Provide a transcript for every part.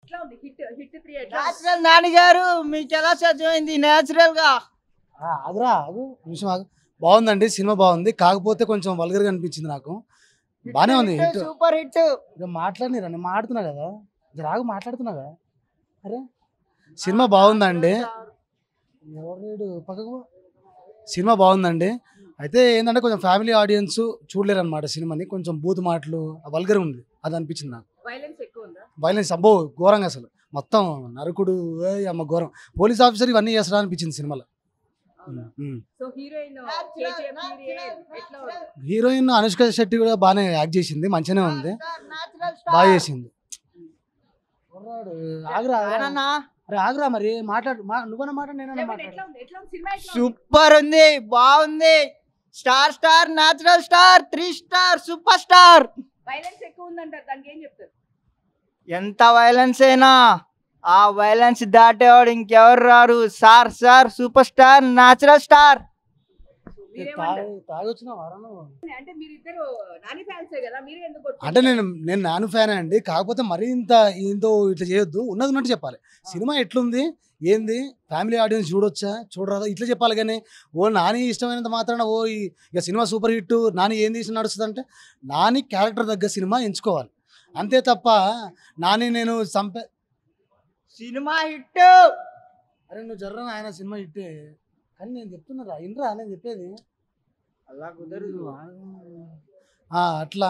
ఎట్లా ఉంది hit hit 3 ఎట్లా నేచురల్ నాని గారు మీకు ఎలా సాధ్యమైంది నేచురల్ గా? ఆగురా ఆగు నిమిషం ఆగు. బాగుందండి, సినిమా బాగుంది. కాకపోతే కొంచెం వల్గర్ గా అనిపించింది నాకు. బానే ఉంది హిట్. Super hit. మాట్లాడినరా, నేను మాట్లాడుతున్నా కదా, రాగు మాట్లాడుతున్నా కదా. అరే సినిమా బాగుందండి. ఎవరు పక్కకు సినిమా బాగుందండి. అయితే ఏంటంటే కొంచెం ఫ్యామిలీ ఆడియన్స్ చూడలేరు అనమాట సినిమాని. కొంచెం బూత్ మాటలు వల్గర్ ఉంది, అది అనిపించింది నాకు. వైలెన్స్ ఎక్కువ ఉందా? వైలెన్స్ అబ్బో ఘోరంగా, అసలు మొత్తం నరకుడు అమ్మ ఘోరం. పోలీస్ ఆఫీసర్ ఇవన్నీ చేస్తారా అనిపించింది సినిమాలో. సో హీరోయిన్ కేజీఎఫ్ హీరోయిన్ ఎట్లా ఉంది? హీరోయిన్ అనుష్క శెట్టి కూడా బాగానే యాక్ట్ చేసింది, మంచిగానే ఉంది, బాగా చేసింది. ఆగురా అరే ఆగురా, మరి మాట్లాడు, నువ్వన్నా మాట్లాడు, నేనన్నా ఎట్లా మాట్లాడు. ఉంది ఎట్లా ఉంది సినిమా ఎట్లా ఉంది? సూపర్ ఉంది, బాగుంది. Star star natural star 3 star super star. Violence ఎక్కువ ఉందంటారు, దానికి ఏం చెప్తారు? ఎంత వైలెన్స్ అయినా ఆ వైలెన్స్ దాటేవాడు ఇంకెవరు రారు. Sir sir super star natural star. మీరేమంటారు? తాగొచ్చిన వారాను. అంటే మీరిద్దరు నాని ఫ్యాన్సే కదా, మీరే ఎందుకు కొట్టుకుంటారు? అంటే నేను నాను ఫ్యాన్ అండి. కాకపోతే మరీ ఇంతో ఇట్లా చేయొద్దు, ఉన్నది ఉన్నట్టు చెప్పాలి. సినిమా ఎట్లుంది ఏంది, ఫ్యామిలీ ఆడియన్స్ చూడొచ్చా చూడరాదా ఇట్లా చెప్పాలి. కానీ ఓ నాని ఇష్టమైనంత మాత్రాన ఇక సినిమా సూపర్ హిట్ నాని ఏం తీసి నడుస్తుంది అంటే, నాని క్యారెక్టర్ తగ్గ సినిమా ఎంచుకోవాలి అంతే తప్ప నాని నేను సినిమా హిట్. అరే నువ్వు జర్ర ఆయన సినిమా హిట్టే, కానీ నేను చెప్తున్నా ఇంద్రా నేను చెప్పేది అలా కుదరదు. అట్లా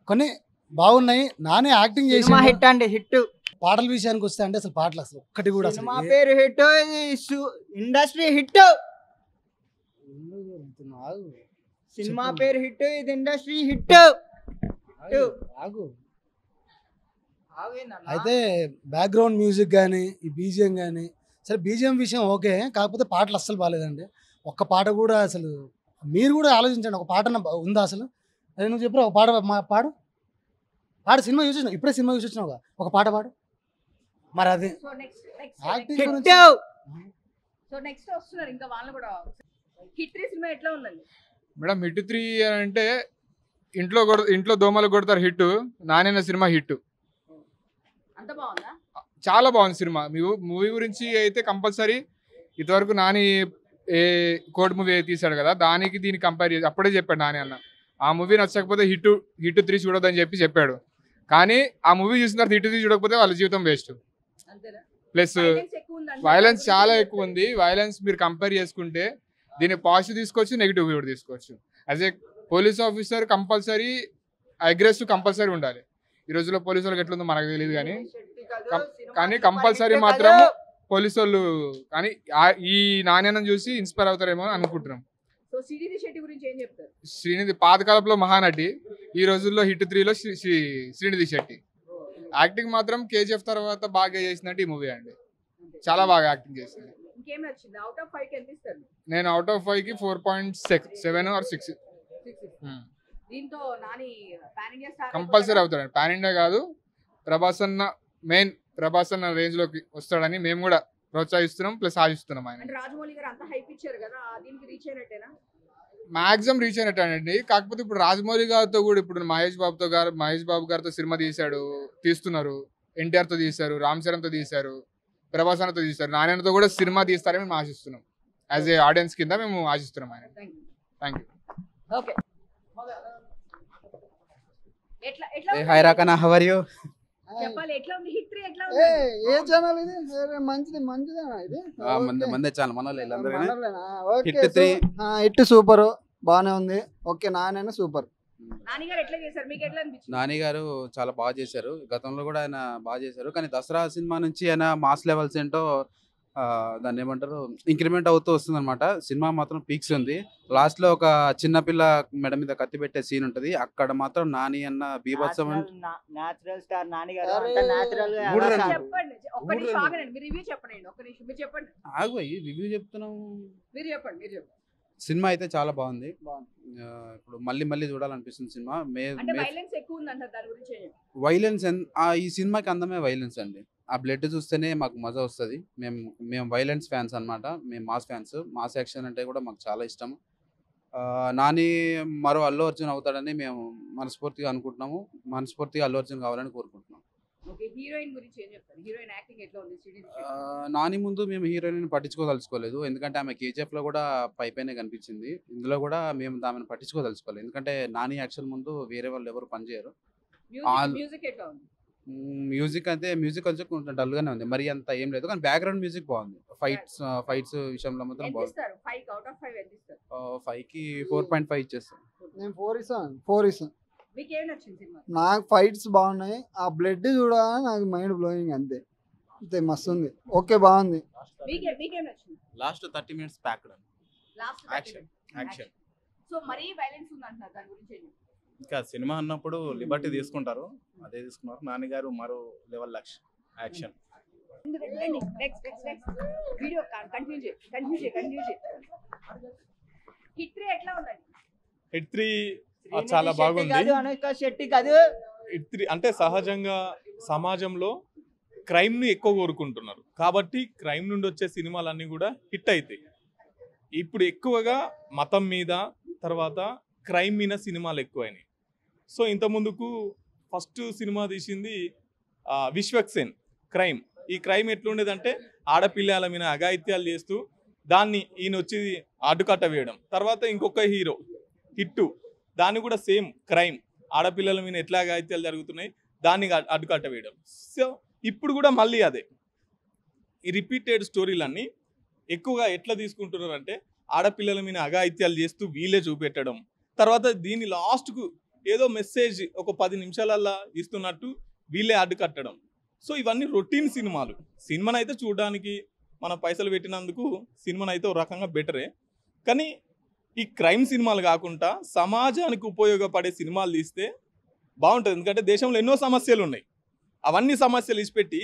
కొన్ని బాగున్నాయి. నాని యాక్టింగ్ చేసి సినిమా హిట్ అండి, హిట్. పాటల విషయానికి వస్తే అంటే అసలు పాటలు అసలు ఒక్కటి కూడా అసలు సినిమా పేరు హిట్, ఇండస్ట్రీ హిట్. సినిమా పేరు హిట్, ఇది ఇండస్ట్రీ హిట్. ఆగు. అయితే బ్యాక్గ్రౌండ్ మ్యూజిక్ కానీ ఈ బీజిఎం కానీ, సరే బీజిఎం విషయం ఓకే, కాకపోతే పాటలు అస్సలు బాగాలేదండి. ఒక్క పాట కూడా అసలు మీరు కూడా ఆలోచించండి, ఒక పాట ఉందా అసలు? అదే నువ్వు చెప్పు, ఒక పాట పాడు పాడు. సినిమా యూజ్ చేసినావు, ఇప్పుడే సినిమా యూజ్ చేసినావుగా, ఒక పాట పాడు. మరి అది సో నెక్స్ట్ యాక్టింగ్ హిట్. గురించి. సో నెక్స్ట్ వస్తున్నారు ఇంకా వాళ్ళు కూడా. హిట్ 3 సినిమా ఎట్లా ఉందండి? మేడం హిట్ 3 అంటే ఇంట్లో దోమలు కొడతారు హిట్, నానైన సినిమా హిట్. అంత బాగుందా? చాలా బాగుంది సినిమా. మూవీ గురించి అయితే కంపల్సరీ ఇంతవరకు నాని ఏ కోడ్ మూవీ తీశాడు కదా, దానికి దీనికి కంపేర్ చేసి అప్పుడే చెప్పాడు నాని అన్న, ఆ మూవీ నచ్చకపోతే హిట్ 3 చూడొద్దని చెప్పాడు. కానీ ఆ మూవీ చూసిన తర్వాత హిట్ 3 చూడకపోతే వాళ్ళ జీవితం వేస్ట్. ప్లస్ వైలెన్స్ చాలా ఎక్కువ ఉంది. వైలెన్స్ మీరు కంపేర్ చేసుకుంటే దీన్ని పాజిటివ్ తీసుకోవచ్చు, నెగిటివ్ కూడా తీసుకోవచ్చు. As a police officer compulsory aggressive compulsory ఉండాలి. ఈ రోజుల్లో పోలీసు వాళ్ళకి ఎట్లుందో మనకు తెలియదు, కానీ కంపల్సరీ మాత్రం పోలీసు వాళ్ళు కానీ ఈ నాణ్యతను చూసి ఇన్స్పైర్ అవుతారేమో అని అనుకుంటున్నాం. సో శ్రీనిధి శెట్టి గురించి ఏం చెప్తారు? శ్రీనిధి పాతకాలంలో మహానటి, ఈ రోజుల్లో హిట్ 3లో శ్రీనిధి శెట్టి. యాక్టింగ్ మాత్రం కేజీఎఫ్ తర్వాత బాగా చేసినట్టు ఈ మూవీ అండి, చాలా బాగా యాక్టింగ్ చేసింది. ఇంకేం నచ్చింది? అవుట్ ఆఫ్ 5 కి ఎంత ఇస్తారు? నేను అవుట్ ఆఫ్ 5కి 4.7 or 6. దీంతో Nani pan India star compulsory అవుతాడు. పాన్ ఇండియా కాదు, ప్రభాస్ అన్న రేంజ్ లోకి వస్తాడని మేము కూడా ప్రోత్సహిస్తున్నాం, ప్లస్ ఆశిస్తున్నాం. ఆయన అంటే రాజమౌళి గారు అంత హైప్ ఇచ్చారు కదా, దీనికి రీచ్ అయినట్టేనా? మాక్సిమం రీచ్ అయినట్టండి. కాకపోతే ఇప్పుడు రాజమౌళి గారితో కూడా ఇప్పుడు మహేష్ బాబు గారితో సినిమా తీస్తున్నారు, ఎన్టీఆర్ తో తీశారు, రామ్ చరణ్ తో తీశారు, ప్రభాస్ అన్నతో తీశారు, నారాయణతో కూడా సినిమా తీస్తారని మేము ఆశిస్తున్నాం. యాజ్ ఏ ఆడియన్స్ కింద మేము ఆశిస్తున్నాం ఆయన. Thank you. ఓకే. ఎట్లా హాయ్ రాకనా, హౌ ఆర్ యు? చెప్పాలి, ఎట్లా ఉంది హిట్ 3 ఎట్లా ఉంది? ఏ ఛానల్ ఇది? మంచిదేనా ఇది? మందే ఛానల్ మన వీళ్ళందరూ. హిట్ 3 హిట్ సూపర్, బానే ఉంది. Okay, నానైనా super. నాని గారు ఎట్లా చేశారు, మీకు ఎట్లా అనిపించింది? నాని గారు చాలా బాగా చేశారు, గతంలో కూడా ఆయన బాగా చేశారు. కానీ దసరా సినిమా నుంచి ఆయన మాస్ లెవెల్స్ ఏంటో దాన్ని ఏమంటారు ఇంక్రిమెంట్ అవుతూ వస్తుంది అనమాట. సినిమా మాత్రం పీక్స్ ఉంది. లాస్ట్ లో ఒక చిన్నపిల్ల మెడ మీద కత్తి పెట్టే సీన్ ఉంటది, అక్కడ మాత్రం నాని అన్న బీభత్సం. నేచురల్ స్టార్ నాని గారు చెప్పండి, ఒక్క నిమిషం ఆగండి, మీరు రివ్యూ చెప్పండి. ఒక్క నిమిషం మీరు చెప్పండి. ఆగిపోయి రివ్యూ చెప్తున్నాం. మీరు చెప్పండి. సినిమా అయితే చాలా బాగుంది. ఇప్పుడు మళ్ళీ చూడాలనిపిస్తుంది సినిమా. అంటే వైలెన్స్ ఎక్కువ ఉంది అంటారు, దాని గురించి వైలెన్స్ ఈ సినిమాకి అందమే వైలెన్స్ అండి. ఆ బ్లడ్ చూస్తేనే మాకు మజా వస్తుంది. మేము వైలెన్స్ ఫ్యాన్స్ అనమాట, మేము మాస్ ఫ్యాన్స్. మాస్ యాక్షన్ అంటే కూడా మాకు చాలా ఇష్టం. నాని మరో అల్లు అర్జున్ అవుతాడని మేము మనస్ఫూర్తిగా అనుకుంటున్నాము. మనస్ఫూర్తిగా అల్లు అర్జున్ కావాలని కోరుకుంటున్నాం. ఓకే, హీరోయిన్ గురించి ఏం చెప్తారు? హీరోయిన్ యాక్టింగ్ ఎట్లా ఉంది శ్రీనిధి శెట్టి? నాని ముందు మేము హీరోయిన్ పట్టించుకోదలుచుకోలేదు, ఎందుకంటే ఆమె కేజీఎఫ్ లో కూడా పైపైనే కనిపించింది. ఇందులో కూడా మేము ఆమెను పట్టించుకోదలుచుకోలేదు, ఎందుకంటే నాని యాక్షన్ ముందు వేరే వాళ్ళు ఎవరు పనిచేయరు. మ్యూజిక్ ఎట్లా ఉంది? మ్యూజిక్ అంటే మ్యూజిక్ కొంచెం డల్ గానే ఉంది, మరి అంత ఏం లేదు, కానీ బ్యాక్గ్రౌండ్ మ్యూజిక్ బాగుంది. ఫైట్స్ విషయంలో మాత్రం ఎంత బాగుంది. ఇస్తారు? 5 అవుట్ ఆఫ్ 5 ఎంత ఇస్తారు? 5కి 4.5 ఇచ్చేస్తాను. నేను 4 ఇస్తాను, 4 ఇస్తాను. మీకు ఏం నచ్చింది సినిమా? నాకు ఫైట్స్ బాగున్నాయి, ఆ బ్లడ్ చూడగానే నాకు మైండ్ బ్లోయింగ్ అంతే. అంతే మస్తు ఉంది, ఓకే బాగుంది. మీకేం నచ్చింది? Last 30 minutes packed last action. So మరీ వైలెన్స్ ఉంది అంటున్నారు, దాని గురించి ఏం చెప్తారు? ఇంకా సినిమా అన్నప్పుడు లిబర్టీ తీసుకుంటారు, అదే తీసుకున్నారు. నాన్నగారు మరో level action. Next video continue చేయి. హిట్ 3 ఎట్లా ఉందండి? హిట్ 3 చాలా బాగుంది. అనుష్క శెట్టి కాదు. హిట్ 3 అంటే సహజంగా సమాజంలో క్రైమ్ ని ఎక్కువ కోరుకుంటున్నారు కాబట్టి క్రైమ్ నుండి వచ్చే సినిమాలన్నీ కూడా హిట్ అవుతాయి. ఇప్పుడు ఎక్కువగా మతం మీద, తర్వాత క్రైమ్ మీద సినిమాలు ఎక్కువైనాయి. సో ఇంత ముందుకు ఫస్ట్ సినిమా తీసింది విశ్వక్సేన్ క్రైమ్. ఈ క్రైమ్ ఎట్లుండేదంటే ఆడపిల్లల మీద అఘాయిత్యాలు చేస్తూ దాన్ని ఈయన వచ్చి అడ్డుకట్ట వేయడం. తర్వాత ఇంకొక హీరో హిట్టు, దాన్ని కూడా సేమ్ క్రైమ్, ఆడపిల్లల మీద ఎట్లా అఘాయిత్యాలు జరుగుతున్నాయి దాన్ని అడ్డుకట్ట వేయడం. సో ఇప్పుడు కూడా మళ్ళీ అదే ఈ రిపీటెడ్ స్టోరీలన్నీ ఎక్కువగా ఎట్లా తీసుకుంటున్నారు అంటే ఆడపిల్లల మీద అఘాయిత్యాలు చేస్తూ వీళ్ళే చూపెట్టడం, తర్వాత దీని లాస్ట్కు ఏదో మెసేజ్ ఒక 10 నిమిషాలల్లా ఇస్తున్నట్టు వీళ్ళే అడ్డుకట్టడం. సో ఇవన్నీ రొటీన్ సినిమాలు. సినిమానైతే చూడడానికి మన పైసలు పెట్టినందుకు సినిమానైతే ఒక రకంగా బెటరే, కానీ ఈ క్రైమ్ సినిమాలు కాకుండా సమాజానికి ఉపయోగపడే సినిమాలు తీస్తే బాగుంటుంది. ఎందుకంటే దేశంలో ఎన్నో సమస్యలు ఉన్నాయి, అవన్నీ సమస్యలు ఇచ్చిపెట్టి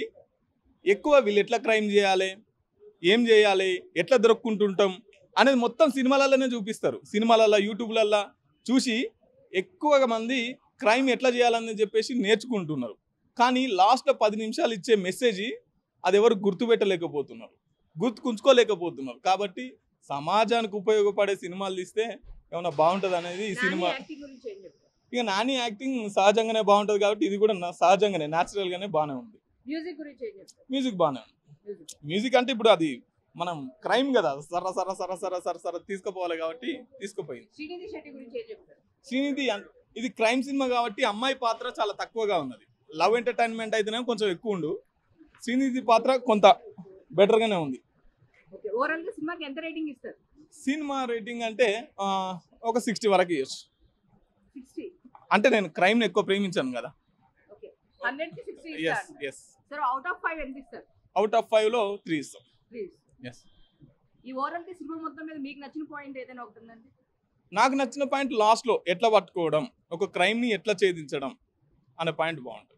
ఎక్కువ వీళ్ళు ఎట్లా క్రైమ్ చేయాలి, ఏం చేయాలి, ఎట్లా దొరుకుంటుంటాం అనేది మొత్తం సినిమాలలోనే చూపిస్తారు. సినిమాలల్లో యూట్యూబ్లల్లో చూసి ఎక్కువగా మంది క్రైమ్ ఎట్లా చేయాలని చెప్పేసి నేర్చుకుంటున్నారు. కానీ లాస్ట్లో 10 నిమిషాలు ఇచ్చే మెసేజ్ అది ఎవరు గుర్తుపెట్టలేకపోతున్నారు, గుర్తుకుంచుకోలేకపోతున్నారు. కాబట్టి సమాజానికి ఉపయోగపడే సినిమాలు తీస్తే ఏమైనా బాగుంటుంది అనేది ఈ సినిమా. ఇక నాని యాక్టింగ్ సహజంగానే బాగుంటుంది కాబట్టి ఇది కూడా సహజంగానే న్యాచురల్గానే బాగానే ఉంది. మ్యూజిక్ బాగానే ఉంది. మ్యూజిక్ అంటే ఇప్పుడు అది మనం క్రైమ్ కదా, సర సర సర సర సర సర తీసుకుపోవాలి కాబట్టి తీసుకుపోయింది. శ్రీనిధి ఇది క్రైమ్ సినిమా కాబట్టి అమ్మాయి పాత్ర చాలా తక్కువగా ఉన్నది. లవ్ ఎంటర్టైన్మెంట్ అయితేనే కొంచెం ఎక్కువ ఉండు, శ్రీనిధి పాత్ర కొంత బెటర్గానే ఉంది. సినిమా రేటింగ్ అంటే ఒక 60 వరకు ఇవ్వచ్చు. అంటే నేను క్రైమ్ ఎక్కువ ప్రేమించాను కదా. అవుట్ ఆఫ్ 5లో 3 ఇస్తాం. నాకు నచ్చిన పాయింట్ లాస్ట్ లో ఎట్లా పట్టుకోవడం, ఒక క్రైమ్ ని ఎట్లా ఛేదించడం అనే పాయింట్ బాగుంటుంది.